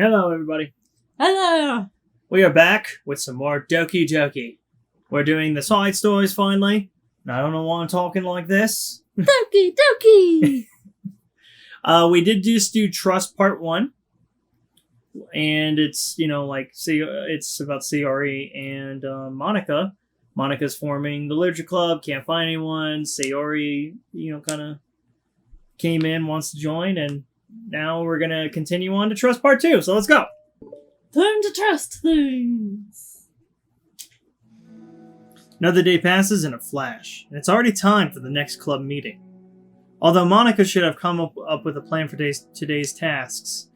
Hello, everybody. Hello! We are back with some more Doki Doki. We're doing the side stories finally. And I don't know why I'm talking like this. Doki Doki! We did just do Trust Part 1. And it's, it's about Sayori and Monika. Monika's forming the literature club, can't find anyone. Sayori, kind of came in, wants to join, and now we're going to continue on to Trust Part 2. So let's go. Learn to trust things. Another day passes in a flash, and it's already time for the next club meeting. Although Monika should have come up with a plan for today's tasks,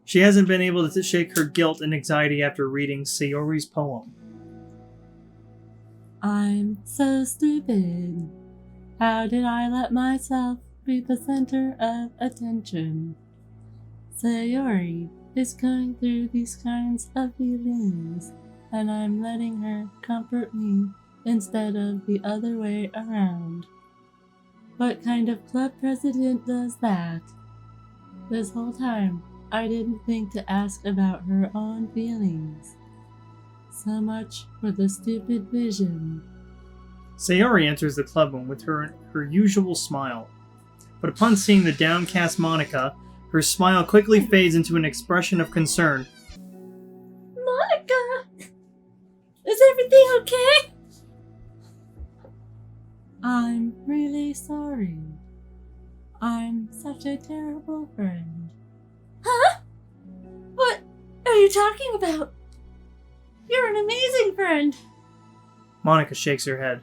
she hasn't been able to shake her guilt and anxiety after reading Sayori's poem. I'm so stupid. How did I let myself be the center of attention? Sayori is going through these kinds of feelings, and I'm letting her comfort me instead of the other way around. What kind of club president does that? This whole time, I didn't think to ask about her own feelings. So much for the stupid vision. Sayori enters the clubroom with her usual smile. But upon seeing the downcast Monika, her smile quickly fades into an expression of concern. Monika! Is everything okay? I'm really sorry. I'm such a terrible friend. Huh? What are you talking about? You're an amazing friend. Monika shakes her head.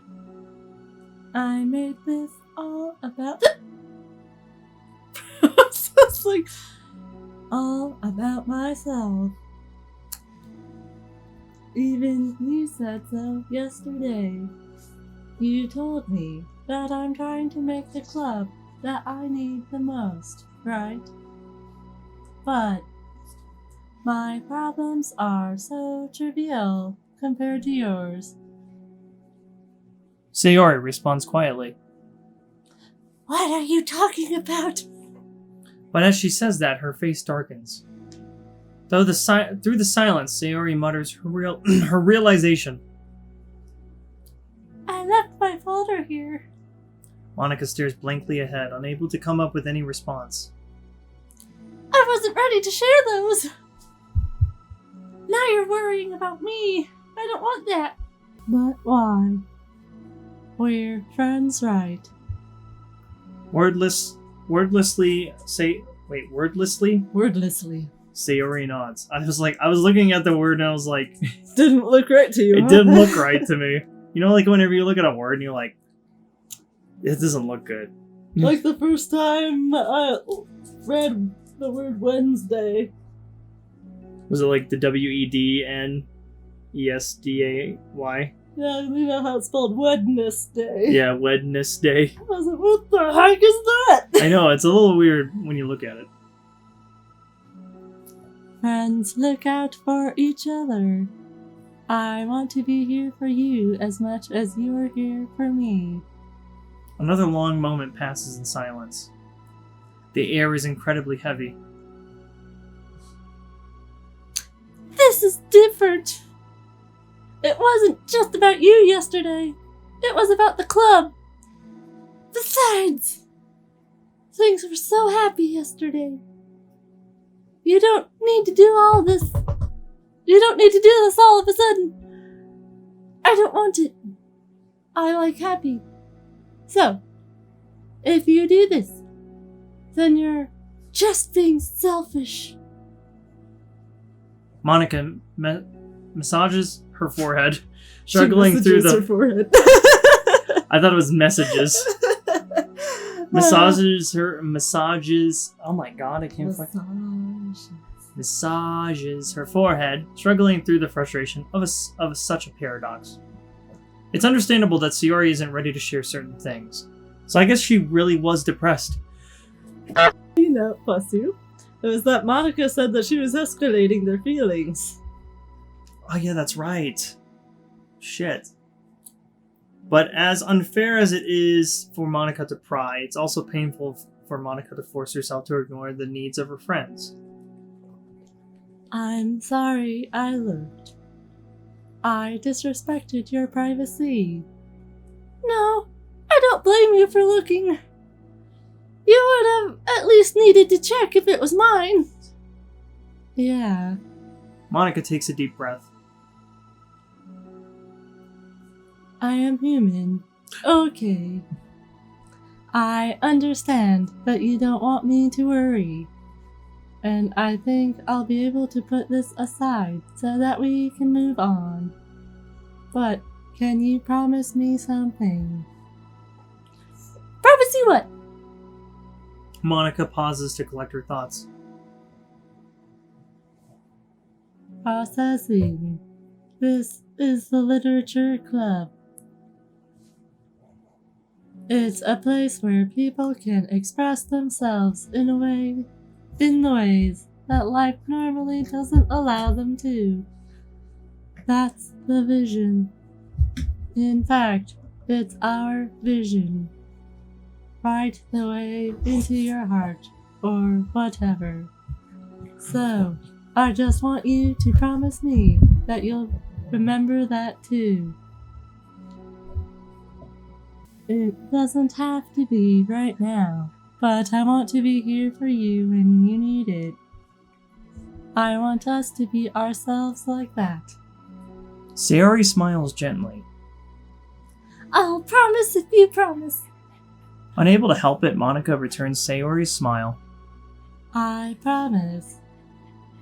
I made this all about it's like all about myself. Even you said so yesterday. You told me that I'm trying to make the club that I need the most, right? But my problems are so trivial compared to yours. Sayori responds quietly. What are you talking about? But as she says that, her face darkens. Through the silence, Sayori mutters her realization. I left my folder here. Monika stares blankly ahead, unable to come up with any response. I wasn't ready to share those. Now you're worrying about me. I don't want that. But why? We're friends, right? Wordlessly. Wordlessly. Sayori nods. I was looking at the word and I was like, Didn't look right to you. it didn't look right to me. Like whenever you look at a word and you're like, it doesn't look good. Like the first time I read the word Wednesday. Was it like the WEDNESDAY? Yeah, you know how it's spelled Wednesday. Yeah, Wednesday. I was like, what the heck is that? I know, it's a little weird when you look at it. Friends look out for each other. I want to be here for you as much as you are here for me. Another long moment passes in silence. The air is incredibly heavy. This is different. It wasn't just about you yesterday. It was about the club. Besides, things were so happy yesterday. You don't need to do all this. You don't need to do this all of a sudden. I don't want it. I like happy. So, if you do this, then you're just being selfish. Monika massages her forehead, struggling through the... her forehead. I thought it was messages. Massages... Oh my god, I can't fucking... Massages her forehead, struggling through the frustration of such a paradox. It's understandable that Sayori isn't ready to share certain things, so I guess she really was depressed. Bless you. It was that Monika said that she was escalating their feelings. Oh yeah, that's right. Shit. But as unfair as it is for Monika to pry, it's also painful for Monika to force herself to ignore the needs of her friends. I'm sorry I looked. I disrespected your privacy. No, I don't blame you for looking. You would have at least needed to check if it was mine. Yeah. Monika takes a deep breath. I am human. Okay. I understand that you don't want me to worry. And I think I'll be able to put this aside so that we can move on. But can you promise me something? Promise you what? Monika pauses to collect her thoughts. Processing. This is the Literature Club. It's a place where people can express themselves in the ways that life normally doesn't allow them to. That's the vision. In fact, it's our vision. Right the way into your heart, or whatever. So, I just want you to promise me that you'll remember that too. It doesn't have to be right now, but I want to be here for you when you need it. I want us to be ourselves like that. Sayori smiles gently. I'll promise if you promise. Unable to help it, Monika returns Sayori's smile. I promise.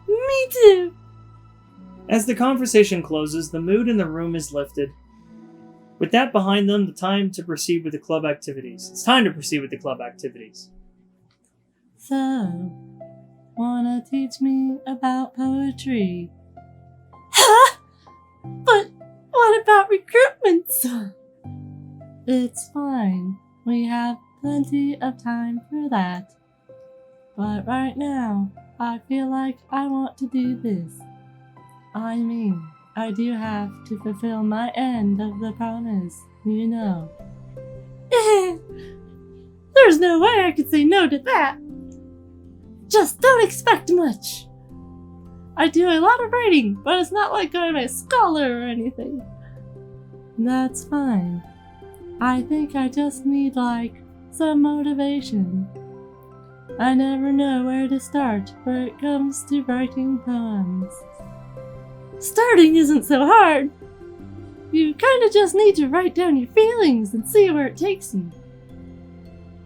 Me too! As the conversation closes, the mood in the room is lifted. With that behind them, it's time to proceed with the club activities. So, wanna teach me about poetry? Huh? But what about recruitments? It's fine. We have plenty of time for that. But right now, I feel like I want to do this. I mean, I do have to fulfill my end of the promise, you know. There's no way I could say no to that. Just don't expect much. I do a lot of writing, but it's not like I'm a scholar or anything. That's fine. I think I just need, some motivation. I never know where to start when it comes to writing poems. Starting isn't so hard. You kinda just need to write down your feelings and see where it takes you.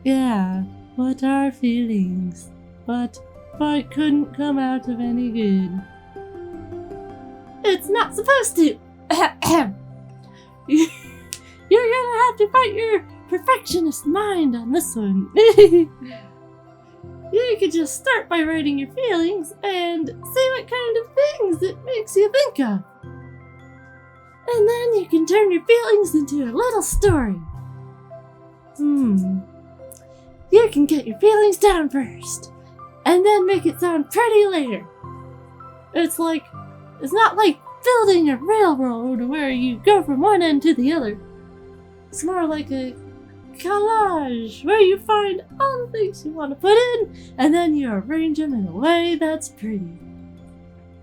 Yeah, what are feelings? But what couldn't come out of any good? It's not supposed to. You're gonna have to fight your perfectionist mind on this one. You could just start by writing your feelings and see what kind of things it makes you think of. And then you can turn your feelings into a little story. You can get your feelings down first, and then make it sound pretty later. It's not like building a railroad where you go from one end to the other. It's more like a collage where you find all the things you want to put in and then you arrange them in a way that's pretty.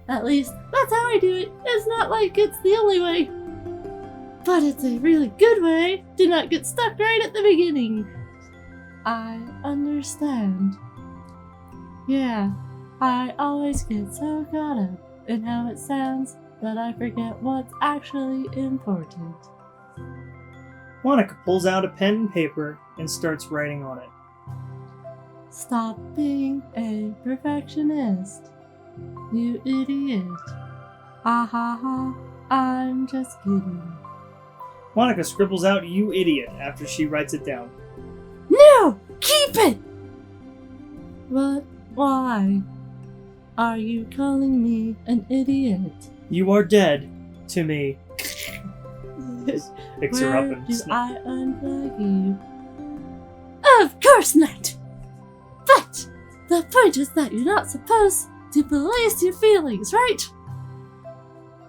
At least, that's how I do it. It's not like it's the only way, but it's a really good way to not get stuck right at the beginning. I understand. Yeah, I always get so caught up in how it sounds that I forget what's actually important. Monika pulls out a pen and paper and starts writing on it. Stop being a perfectionist, you idiot. Ah ha ha, I'm just kidding. Monika scribbles out "you idiot" after she writes it down. No! Keep it! But why? Are you calling me an idiot? You are dead to me. Picks her up Where and do snaps. I unplug you? Of course not! But the point is that you're not supposed to police your feelings, right?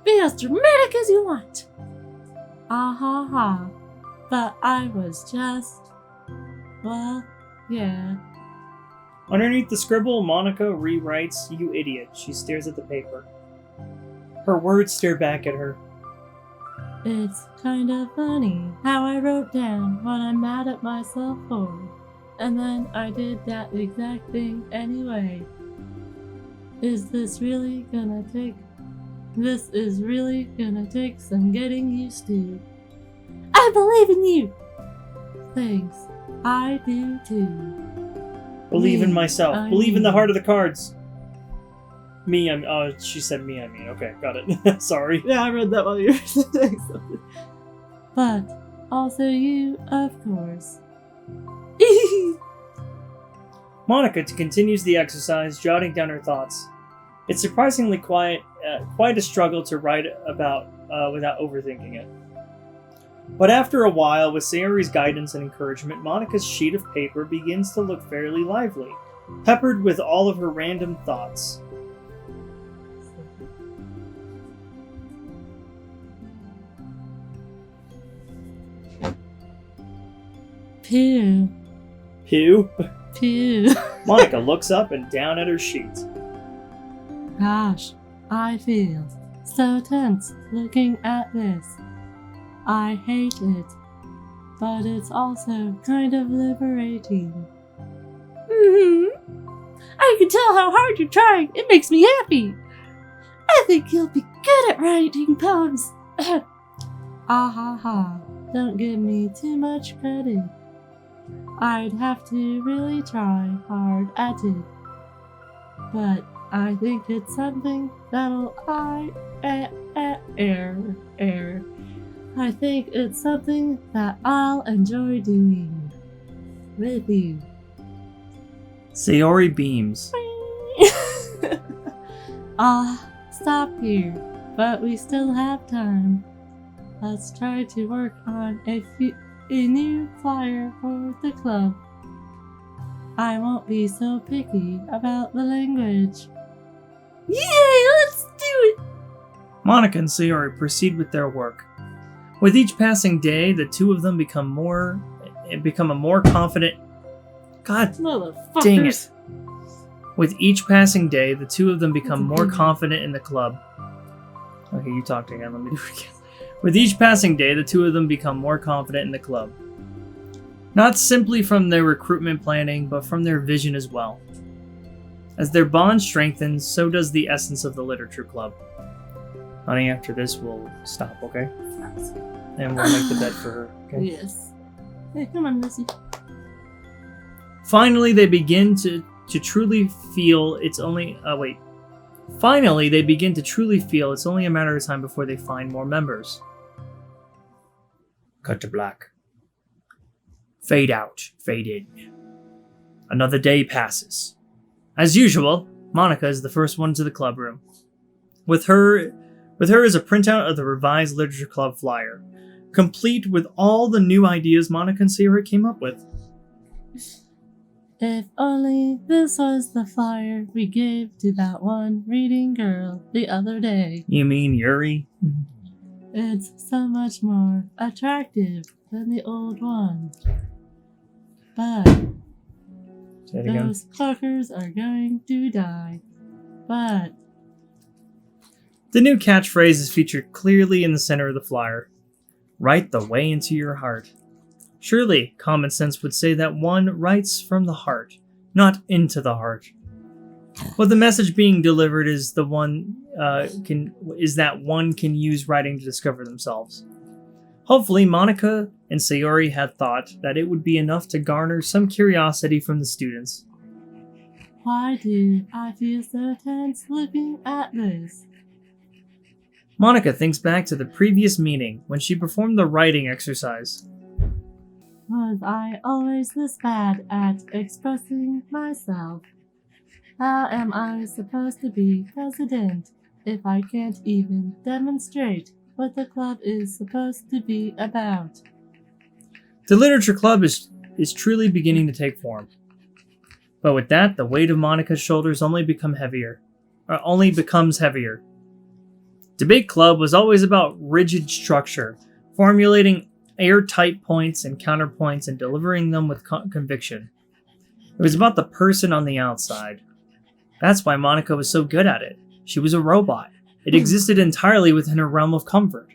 Be as dramatic as you want. Ah ha ha. But I was just... well, yeah. Underneath the scribble, Monica rewrites, "You idiot." She stares at the paper. Her words stare back at her. It's kind of funny how I wrote down what I'm mad at myself for, and then I did that exact thing anyway. This is really gonna take some getting used to. I believe in you! Thanks. I do too. Believe in myself. I Believe in the mean- heart of the cards. Me, she said me, I mean. Okay, got it. Sorry. Yeah, I read that while you were saying something. But also you, of course. Monica continues the exercise, jotting down her thoughts. It's surprisingly quite a struggle to write about without overthinking it. But after a while, with Sayori's guidance and encouragement, Monica's sheet of paper begins to look fairly lively, peppered with all of her random thoughts. Pew. Pew? Pew. Monica looks up and down at her sheet. Gosh, I feel so tense looking at this. I hate it, but it's also kind of liberating. I can tell how hard you're trying. It makes me happy. I think you'll be good at writing poems. Ah ha ha. Don't give me too much credit. I'd have to really try hard at it. But I think it's something that'll I think it's something that I'll enjoy doing with you. Sayori beams. I'll stop here, but we still have time. Let's try to work on a new flyer for the club. I won't be so picky about the language. Yay, let's do it! Monica and Sayori proceed with their work. With each passing day, the two of them become a more confident. God Motherfuckers. dang it! With each passing day, the two of them become more confident in the club. Okay, you talked again. Let me do it again. With each passing day, the two of them become more confident in the club. Not simply from their recruitment planning, but from their vision as well. As their bond strengthens, so does the essence of the literature club. Honey, after this, we'll stop, okay? And we'll make the bed for her, okay? Yes. Hey, come on, Missy. Finally, they begin to truly feel it's only... Finally, they begin to truly feel it's only a matter of time before they find more members. Cut to black. Fade out, fade in. Another day passes. As usual, Monica is the first one to the club room. With her is a printout of the revised Literature Club flyer, complete with all the new ideas Monica and Sayori came up with. If only this was the flyer we gave to that one reading girl the other day. You mean Yuri? It's so much more attractive than the old one. But Say it again. those fuckers are going to die. But The new catchphrase is featured clearly in the center of the flyer. Write the way into your heart. Surely, common sense would say that one writes from the heart, not into the heart. But the message being delivered is that one can use writing to discover themselves. Hopefully, Monica and Sayori had thought that it would be enough to garner some curiosity from the students. why do I feel so tense looking at this? Monica thinks back to the previous meeting when she performed the writing exercise. Was I always this bad at expressing myself? How am I supposed to be president if I can't even demonstrate what the club is supposed to be about? The literature club is truly beginning to take form. But with that, the weight of Monica's shoulders only becomes heavier. Debate club was always about rigid structure, formulating airtight points and counterpoints and delivering them with conviction. It was about the person on the outside. That's why Monika was so good at it. She was a robot. It existed entirely within her realm of comfort.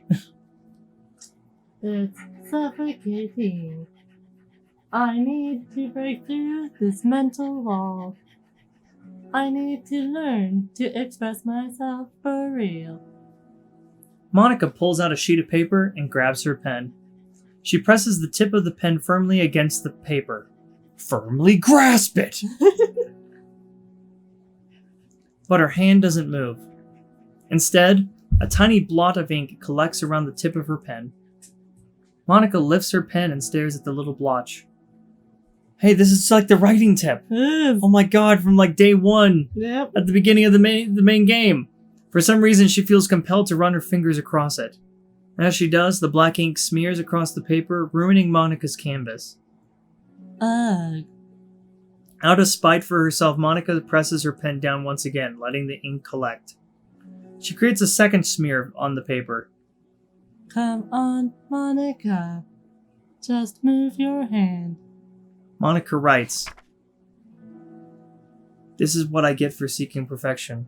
It's suffocating. I need to break through this mental wall. I need to learn to express myself for real. Monika pulls out a sheet of paper and grabs her pen. She presses the tip of the pen firmly against the paper. Firmly grasp it! But her hand doesn't move. Instead, a tiny blot of ink collects around the tip of her pen. Monika lifts her pen and stares at the little blotch. Hey, this is like the writing tip. Oh my god, from like day one. Yep. At the beginning of the main game. For some reason, she feels compelled to run her fingers across it. As she does, the black ink smears across the paper, ruining Monika's canvas. Ugh. Out of spite for herself, Monika presses her pen down once again, letting the ink collect. She creates a second smear on the paper. Come on, Monika. Just move your hand. Monika writes, "This is what I get for seeking perfection.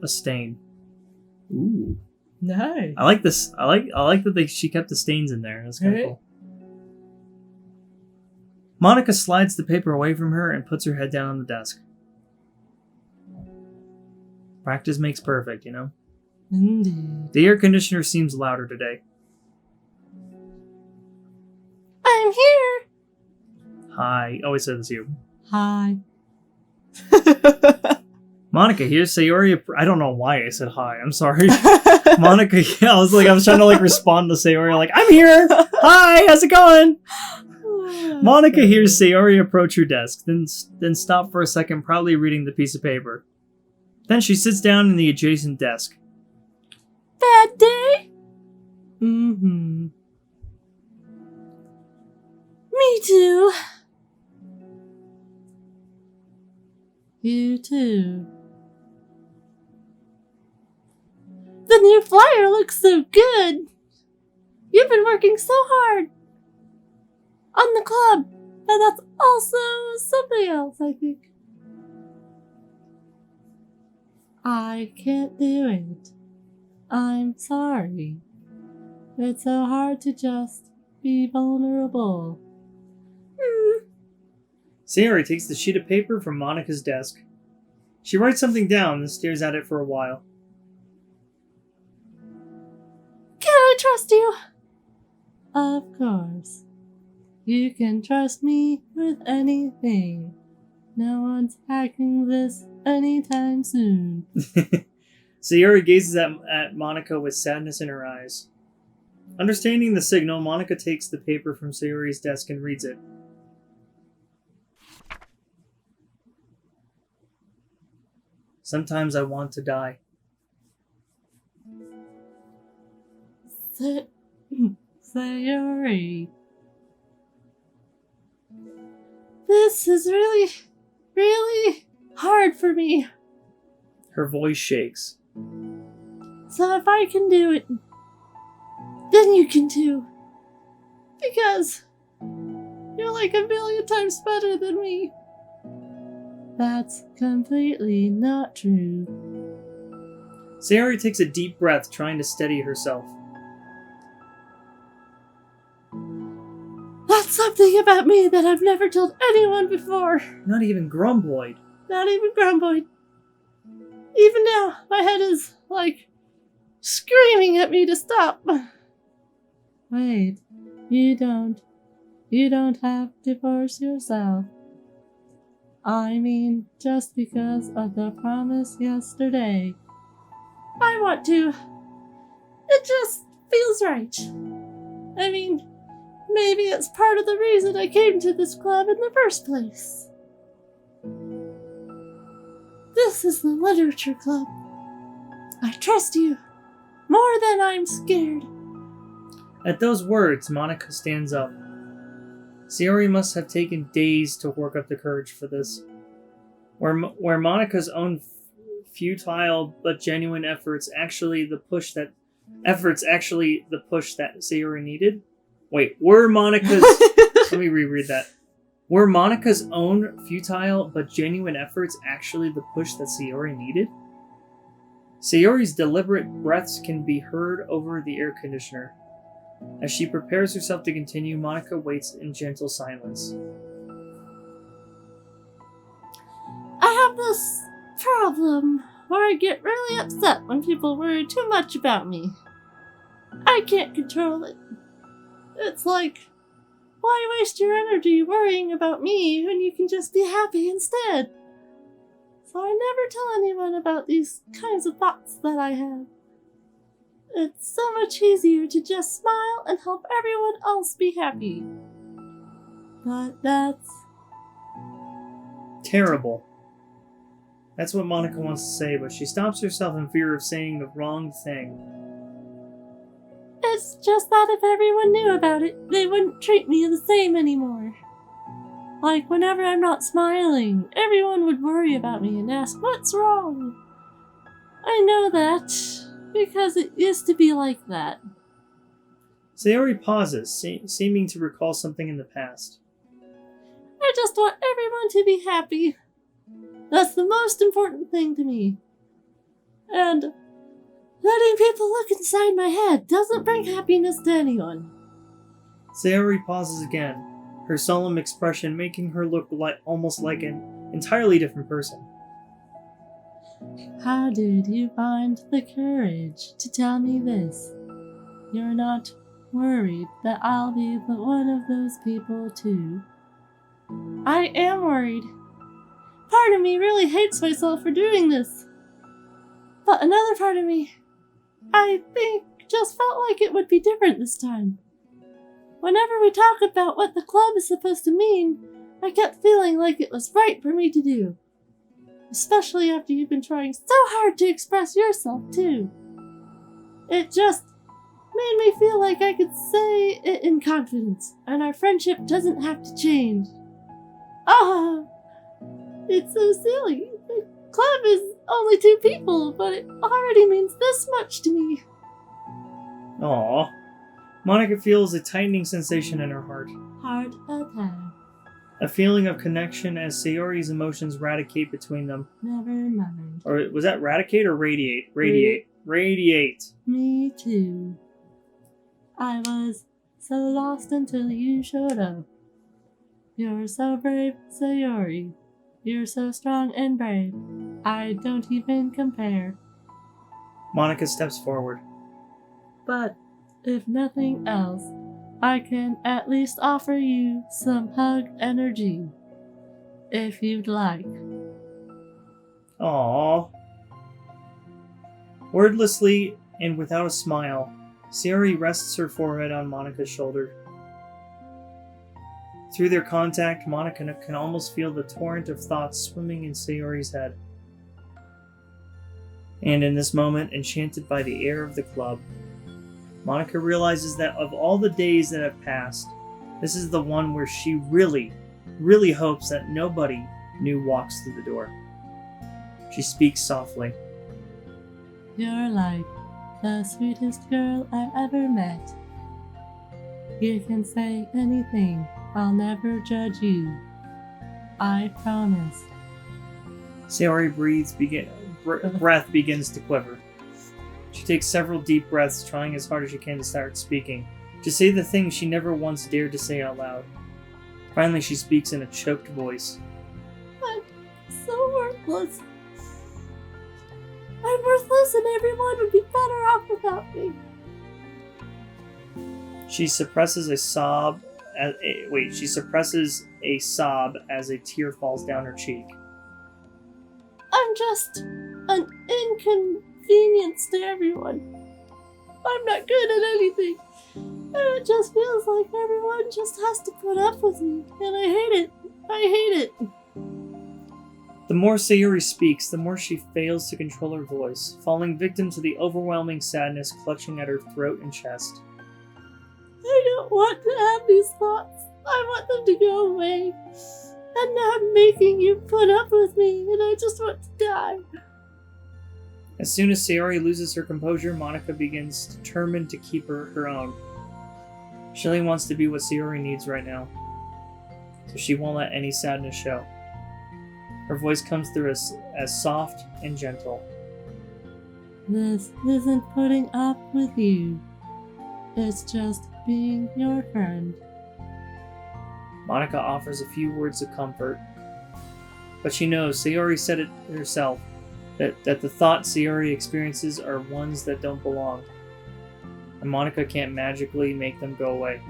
A stain." Ooh. Nice. I like this. I like that she kept the stains in there. That's kind of Right. cool. Monika slides the paper away from her and puts her head down on the desk. Practice makes perfect, you know? Indeed. The air conditioner seems louder today. I'm here. Hi. Always said this to you. Hi. Monika, here's Sayori. I don't know why I said hi. I'm sorry. Monika, yeah, I was trying to respond to Sayori, I'm here. Hi, how's it going? Monika hears Sayori approach her desk, then stop for a second, proudly reading the piece of paper. Then she sits down in the adjacent desk. Bad day? Mm-hmm. Me too. You too. The new flyer looks so good. You've been working so hard on the club, but that's also something else, I think. I can't do it. I'm sorry. It's so hard to just be vulnerable. Sayori takes the sheet of paper from Monika's desk. She writes something down and stares at it for a while. Can I trust you? Of course. You can trust me with anything. No one's hacking this anytime soon. Sayori gazes at Monika with sadness in her eyes. Understanding the signal, Monika takes the paper from Sayori's desk and reads it. Sometimes I want to die. Sayori. This is really, really hard for me. Her voice shakes. So if I can do it, then you can too. Because you're like a million times better than me. That's completely not true. Sayori takes a deep breath, trying to steady herself. That's something about me that I've never told anyone before. Not even Grumble. Not even Grumble. Even now, my head is screaming at me to stop. Wait, you don't have to force yourself. I mean, just because of the promise yesterday. I want to. It just feels right. I mean, maybe it's part of the reason I came to this club in the first place. This is the literature club. I trust you more than I'm scared. At those words, Monika stands up. Sayori must have taken days to work up the courage for this. Where Monika's own futile but genuine efforts actually the push that Sayori needed? Wait, were Monika's... Let me reread that. Were Monika's own futile but genuine efforts actually the push that Sayori needed? Sayori's deliberate breaths can be heard over the air conditioner. As she prepares herself to continue, Monika waits in gentle silence. I have this problem where I get really upset when people worry too much about me. I can't control it. It's like, why waste your energy worrying about me when you can just be happy instead? So I never tell anyone about these kinds of thoughts that I have. It's so much easier to just smile and help everyone else be happy. But that's terrible. That's what Monika wants to say, but she stops herself in fear of saying the wrong thing. It's just that if everyone knew about it, they wouldn't treat me the same anymore. Like, whenever I'm not smiling, everyone would worry about me and ask, what's wrong? I know that, because it used to be like that. Sayori pauses, seeming to recall something in the past. I just want everyone to be happy. That's the most important thing to me. And letting people look inside my head doesn't bring happiness to anyone. Sayori pauses again, her solemn expression making her look almost like an entirely different person. How did you find the courage to tell me this? You're not worried that I'll be one of those people too? I am worried. Part of me really hates myself for doing this. But another part of me, I think, just felt like it would be different this time. Whenever we talk about what the club is supposed to mean, I kept feeling like it was right for me to do. Especially after you've been trying so hard to express yourself, too. It just made me feel like I could say it in confidence, and our friendship doesn't have to change. Ah, it's so silly. The club is only 2 people, but it already means this much to me. Aww. Monika feels a tightening sensation in her heart. Heart attack. A feeling of connection as Sayori's emotions radicate between them. Never mind. Or was that radicate or radiate? Radiate. Me too. I was so lost until you showed up. You're so brave, Sayori. You're so strong and brave. I don't even compare. Monika steps forward. But if nothing else, I can at least offer you some hug energy, if you'd like. Aww. Wordlessly and without a smile, Sayori rests her forehead on Monika's shoulder. Through their contact, Monika can almost feel the torrent of thoughts swimming in Sayori's head. And in this moment, enchanted by the air of the club, Monika realizes that of all the days that have passed, this is the one where she really, really hopes that nobody new walks through the door. She speaks softly. You're like the sweetest girl I've ever met. You can say anything. I'll never judge you. I promise. Sayori breath begins to quiver. She takes several deep breaths, trying as hard as she can to start speaking, to say the things she never once dared to say out loud. Finally, she speaks in a choked voice. I'm so worthless. I'm worthless and everyone would be better off without me. She suppresses a sob as a tear falls down her cheek. I'm just an inconvenience to everyone. I'm not good at anything. And it just feels like everyone just has to put up with me. And I hate it. I hate it. The more Sayori speaks, the more she fails to control her voice, falling victim to the overwhelming sadness clutching at her throat and chest. I don't want to have these thoughts. I want them to go away. And now I'm making you put up with me, and I just want to die. As soon as Sayori loses her composure, Monika begins determined to keep her own. She only wants to be what Sayori needs right now. so she won't let any sadness show. Her voice comes through as soft and gentle. This isn't putting up with you. It's just being your friend. Monika offers a few words of comfort, but she knows, Sayori said it herself, that the thoughts Sayori experiences are ones that don't belong, and Monika can't magically make them go away.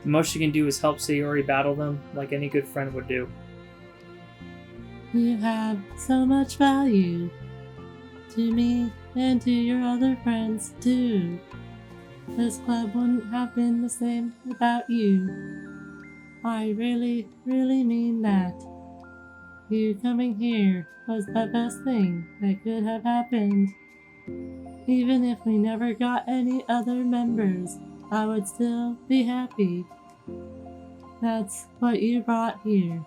The most she can do is help Sayori battle them like any good friend would do. You have so much value to me and to your other friends too. This club wouldn't have been the same without you. I really, really mean that. You coming here was the best thing that could have happened. Even if we never got any other members, I would still be happy. That's what you brought here.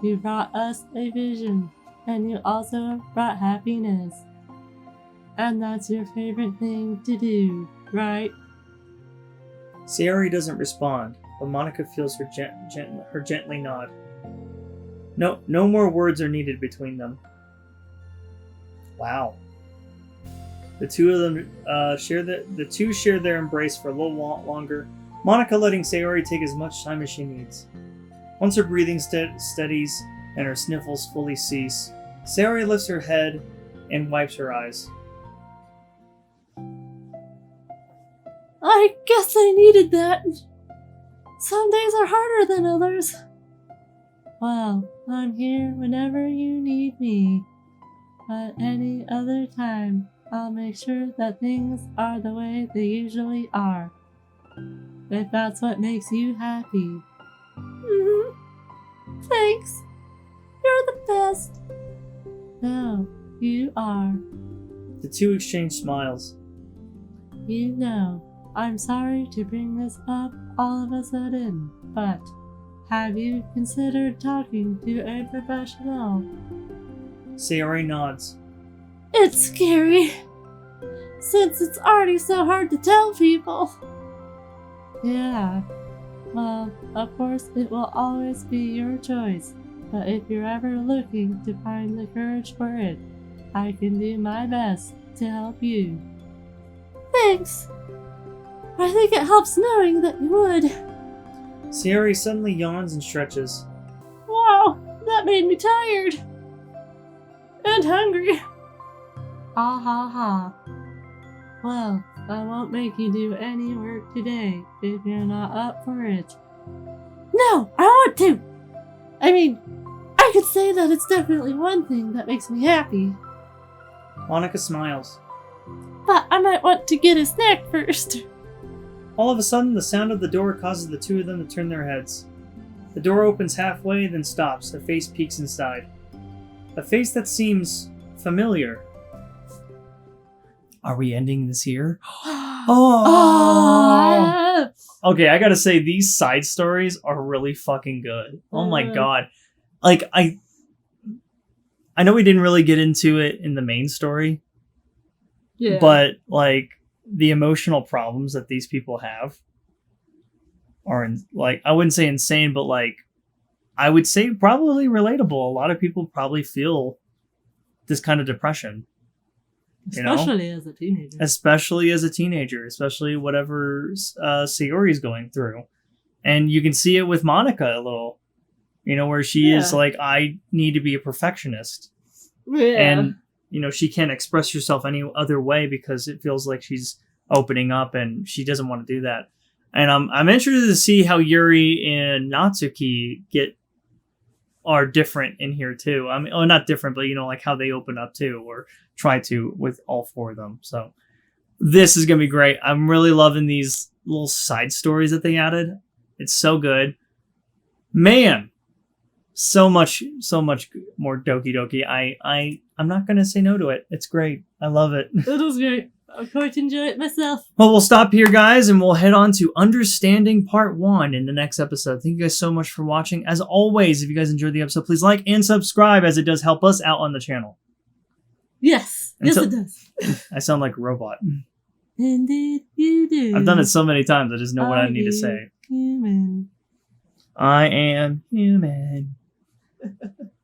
You brought us a vision, and you also brought happiness. And that's your favorite thing to do, right? Sayori doesn't respond, but Monika feels her gently nod. No more words are needed between them. Wow. The two of them share their embrace for a little longer, Monika letting Sayori take as much time as she needs. Once her breathing steadies and her sniffles fully cease, Sayori lifts her head and wipes her eyes. I guess I needed that. Some days are harder than others. Well, I'm here whenever you need me. But any other time, I'll make sure that things are the way they usually are. If that's what makes you happy. Thanks. You're the best. No, you are. The two exchange smiles. You know, I'm sorry to bring this up all of a sudden, but have you considered talking to a professional? Sayori nods. It's scary, since it's already so hard to tell people. Yeah, well, of course it will always be your choice, but if you're ever looking to find the courage for it, I can do my best to help you. Thanks. I think it helps knowing that you would. Sayori suddenly yawns and stretches. Wow, that made me tired. And hungry. Ha ha ha. Well, I won't make you do any work today if you're not up for it. No, I want to! I mean, I could say that it's definitely one thing that makes me happy. Monika smiles. But I might want to get a snack first. All of a sudden, the sound of the door causes the two of them to turn their heads. The door opens halfway, then stops. A face peeks inside. A face that seems familiar. Are we ending this here? Oh! Okay, I gotta say, these side stories are really fucking good. Oh my god. Like, I know we didn't really get into it in the main story. Yeah. But, like, the emotional problems that these people have are, like, I wouldn't say insane, but, like, I would say probably relatable. A lot of people probably feel this kind of depression. Especially as a teenager. Especially whatever Sayori's going through. And you can see it with Monika a little. Where she is like, I need to be a perfectionist. Yeah. And, she can't express herself any other way because it feels like she's opening up and she doesn't want to do that. And I'm interested to see how Yuri and Natsuki are different in here too. I mean, not different, but like how they open up too, or try to with all four of them. So this is gonna be great. I'm really loving these little side stories that they added. It's so good, man. So much more Doki Doki. I'm not gonna say no to it. It's great. I love it. It was great. I'm going to enjoy it myself. Well, we'll stop here, guys, and we'll head on to Understanding Part 1 in the next episode. Thank you guys so much for watching. As always, if you guys enjoyed the episode, please like and subscribe, as it does help us out on the channel. Yes. Yes, it does. I sound like a robot. Indeed, you do. I've done it so many times, I just know what I need to say. Human. I am human.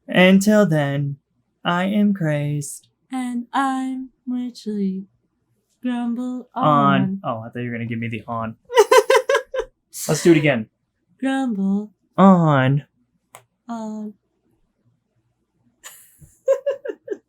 Until then, I am crazed. And I'm witchly. Grumble On. on. Oh, I thought you were going to give me the on. Let's do it again. Grumble On. on.